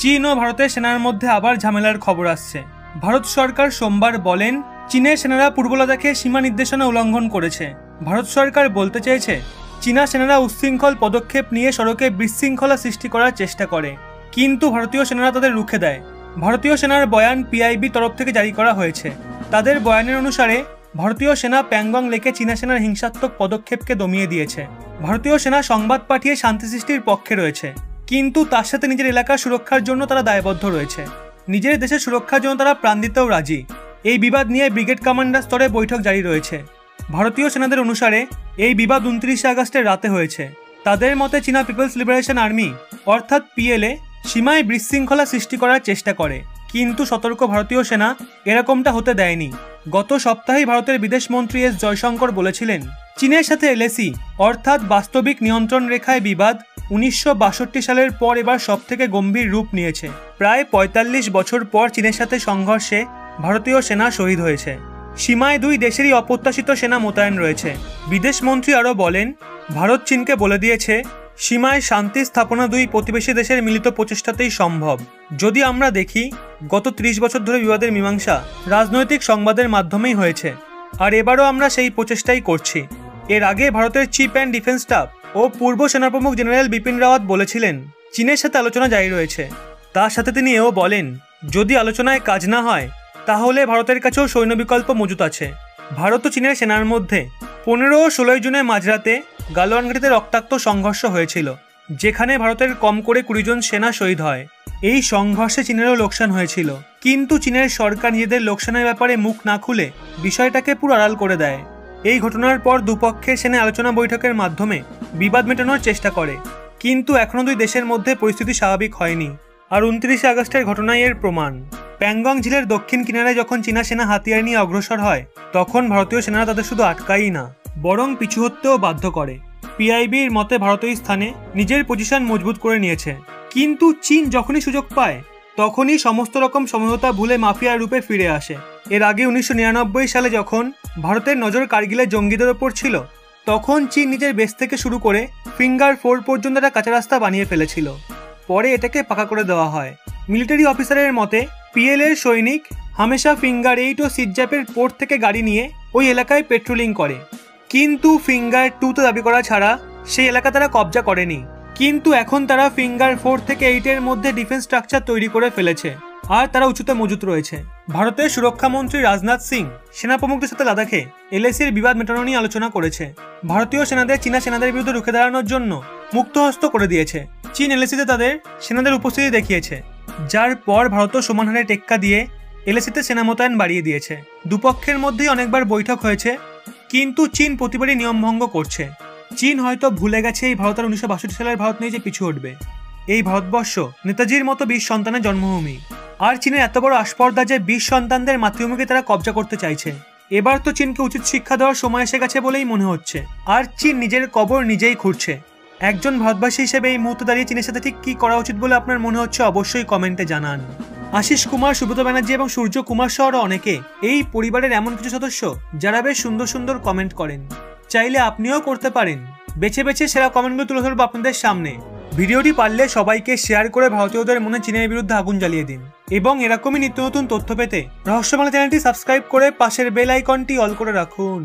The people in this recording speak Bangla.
চীন ও ভারতের সেনার মধ্যে আবার ঝামেলার খবর আসছে। ভারত সরকার সোমবার বলেন, চীনের সেনারা পূর্ব লাদাখে সীমা নির্দেশনা উল্লঙ্ঘন করেছে। ভারত সরকার বলতে চেয়েছে, চীনা সেনারা উচ্ছৃঙ্খল পদক্ষেপ নিয়ে সড়কে বিশৃঙ্খলা সৃষ্টি করার চেষ্টা করে, কিন্তু ভারতীয় সেনারা তাদের রুখে দেয়। ভারতীয় সেনার বয়ান পিআইবি তরফ থেকে জারি করা হয়েছে। তাদের বয়ানের অনুসারে ভারতীয় সেনা প্যাংগং লেকে চীনা সেনার হিংসাত্মক পদক্ষেপকে দমিয়ে দিয়েছে। ভারতীয় সেনা সংবাদ পাঠিয়ে শান্তি সৃষ্টির পক্ষে রয়েছে, কিন্তু তার সাথে নিজের এলাকার সুরক্ষার জন্য তারা দায়বদ্ধ রয়েছে। নিজের দেশের সুরক্ষার জন্য তারা প্রাণ দিতেও রাজি। এই বিবাদ নিয়ে ব্রিগেড কমান্ডার স্তরে বৈঠক জারি রয়েছে। ভারতীয় সেনাদের অনুসারে এই বিবাদ 29 আগস্টের রাতে হয়েছে। তাদের মতে চীনা পিপলস লিবারেশন আর্মি অর্থাৎ পিএলএ সীমায় বিশৃঙ্খলা সৃষ্টি করার চেষ্টা করে, কিন্তু সতর্ক ভারতীয় সেনা এরকমটা হতে দেয়নি। গত সপ্তাহেই ভারতের বিদেশমন্ত্রী এস জয়শঙ্কর বলেছিলেন, চীনের সাথে এলএসি অর্থাৎ বাস্তবিক নিয়ন্ত্রণ রেখায় বিবাদ 1962 সালের পর এবার সবথেকে গম্ভীর রূপ নিয়েছে। প্রায় 45 বছর পর চীনের সাথে সংঘর্ষে ভারতীয় সেনা শহীদ হয়েছে। সীমায় দুই দেশেরই অপ্রত্যাশিত সেনা মোতায়েন রয়েছে। বিদেশমন্ত্রী আরও বলেন, ভারত চীনকে বলে দিয়েছে, সীমায় শান্তি স্থাপনা দুই প্রতিবেশী দেশের মিলিত প্রচেষ্টাতেই সম্ভব। যদি আমরা দেখি, গত 30 বছর ধরে বিবাদের মীমাংসা রাজনৈতিক সংবাদের মাধ্যমেই হয়েছে, আর এবারও আমরা সেই প্রচেষ্টাই করছি। এর আগে ভারতের chief and defence staff O Purba সেনাপ্রমুখ general Bipin Rawat বলেছিলেন, চীনের সাথে আলোচনা জারি রয়েছে। তার সাথে তিনি এও বলেন, যদি আলোচনায় কাজ না হয় তাহলে ভারতের কাছেও সৈন্য বিকল্প মজুত আছে। ভারত ও চীনের সেনার মধ্যে 15 ও 16 জুনের মাঝরাতে গালওয়ান ঘাটিতে রক্তাক্ত সংঘর্ষ হয়েছিল, যেখানে ভারতের কম করে 20 জন সেনা শহীদ হয়। এই সংঘর্ষে চীনেরও লোকসান হয়েছিল, কিন্তু চীনের সরকার নিজেদের লোকসানের ব্যাপারে মুখ না খুলে বিষয়টাকে পুরো আড়াল করে দেয়। এই ঘটনার পর দুপক্ষের সেনা আলোচনা বৈঠকের মাধ্যমে বিবাদ মেটানোর চেষ্টা করে, কিন্তু এখনও দুই দেশের মধ্যে পরিস্থিতি স্বাভাবিক হয়নি। আর 29 আগস্টের ঘটনাই এর প্রমাণ। প্যাংগং ঝিলের দক্ষিণ কিনারায় যখন চীনা সেনা হাতিয়ার নিয়ে অগ্রসর হয়, তখন ভারতীয় সেনারা তাদের শুধু আটকায়ই না, বরং পিছু হতেও বাধ্য করে। পিআইবির মতে ভারতীয় স্থানে নিজের পজিশন মজবুত করে নিয়েছে, কিন্তু চীন যখনই সুযোগ পায় তখনই সমস্ত রকম সমঝোতা ভুলে মাফিয়ার রূপে ফিরে আসে। এর আগে 1999 সালে যখন ভারতের নজর কার্গিলের জঙ্গিদের ওপর ছিল, তখন চীন নিজের বেস থেকে শুরু করে ফিঙ্গার 4 পর্যন্ত একটা কাঁচা রাস্তা বানিয়ে ফেলেছিল। পরে এটাকে পাকা করে দেওয়া হয়। মিলিটারি অফিসারের মতে পিএলএর সৈনিক হামেশা ফিঙ্গার 8 ও সিজ্জাপের পোর্ট থেকে গাড়ি নিয়ে ওই এলাকায় পেট্রোলিং করে, কিন্তু ফিঙ্গার 2 দাবি করা ছাড়া সেই এলাকা তারা কবজা করেনি। কিন্তু এখন তারা ফিঙ্গার 4 থেকে 8 এর মধ্যে ডিফেন্স স্ট্রাকচার তৈরি করে ফেলেছে, আর তারা উঁচুতে মজুত রয়েছে। ভারতের সুরক্ষা মন্ত্রী রাজনাথ সিং সেনাপ্রমুখদের সাথে লাদাখে এলএসির বিবাদ মেটানো নিয়ে আলোচনা করেছে। ভারতীয় সেনাদের চীনা সেনাদের বিরুদ্ধে রুখে দাঁড়ানোর জন্য মুক্তহস্ত করে দিয়েছে। চীন এলএসিতে তাদের সেনাদের উপস্থিতি দেখিয়েছে, যার পর ভারতও সমান হারে টেক্কা দিয়ে এলএসিতে সেনা মোতায়েন বাড়িয়ে দিয়েছে। দুপক্ষের মধ্যেই অনেকবার বৈঠক হয়েছে, কিন্তু চীন প্রতিবারই নিয়মভঙ্গ করছে। চীন হয়তো ভুলে গেছে এই ভারত আর 1962 সালের ভারত নিয়ে যে পিছু উঠবে। এই ভারতবর্ষ নেতাজির মতো 20 সন্তানের জন্মভূমি, আর চীনের এত বড় আস্পর্ধা যে 20 সন্তানদের মাতৃভূমিকে তারা কবজা করতে চাইছে। এবার তো চীনকে উচিত শিক্ষা দেওয়ার সময় এসে গেছে বলেই মনে হচ্ছে, আর চীন নিজের কবর নিজেই খুঁড়ছে। একজন ভারতবাসী হিসেবে এই মুহূর্তে দাঁড়িয়ে চীনের সাথে ঠিক কী করা উচিত বলে আপনার মনে হচ্ছে অবশ্যই কমেন্টে জানান। আশিস কুমার, সুব্রত ব্যানার্জি এবং সূর্য কুমার সহ অনেকে এই পরিবারের এমন কিছু সদস্য যারা বেশ সুন্দর সুন্দর কমেন্ট করেন। চাইলে আপনিও করতে পারেন। বেছে বেছে সেরা কমেন্টগুলো তুলে ধরবো আপনাদের সামনে। ভিডিওটি পারলে সবাইকে শেয়ার করে ভারতীয়দের মনে চীনের বিরুদ্ধে আগুন জ্বালিয়ে দিন, এবং এরকমই নিত্য নতুন তথ্য পেতে রহস্যমালা চ্যানেলটি সাবস্ক্রাইব করে পাশের বেল আইকনটি অল করে রাখুন।